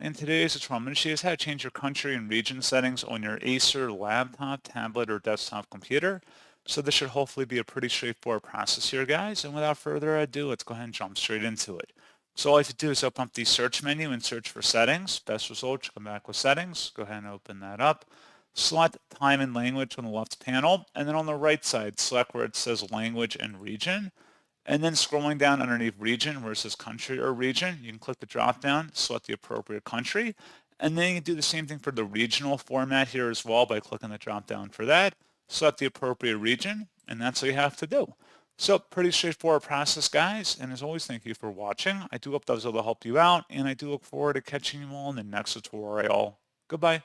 In today's tutorial, I'm going to show you how to change your country and region settings on your Acer laptop, tablet, or desktop computer. So this should hopefully be a pretty straightforward process here, guys. And without further ado, let's go ahead and jump straight into it. So all you have to do is open up the search menu and search for settings. Best result, you come back with settings. Go ahead and open that up. Select time and language on the left panel. And then on the right side, select where it says language and region. And then scrolling down underneath region where it says country or region, you can click the drop down, select the appropriate country, and then you can do the same thing for the regional format here as well by clicking the drop down for that, select the appropriate region, and that's all you have to do. So pretty straightforward process, guys, and as always, thank you for watching. I do hope that was able to help you out, and I do look forward to catching you all in the next tutorial. Goodbye.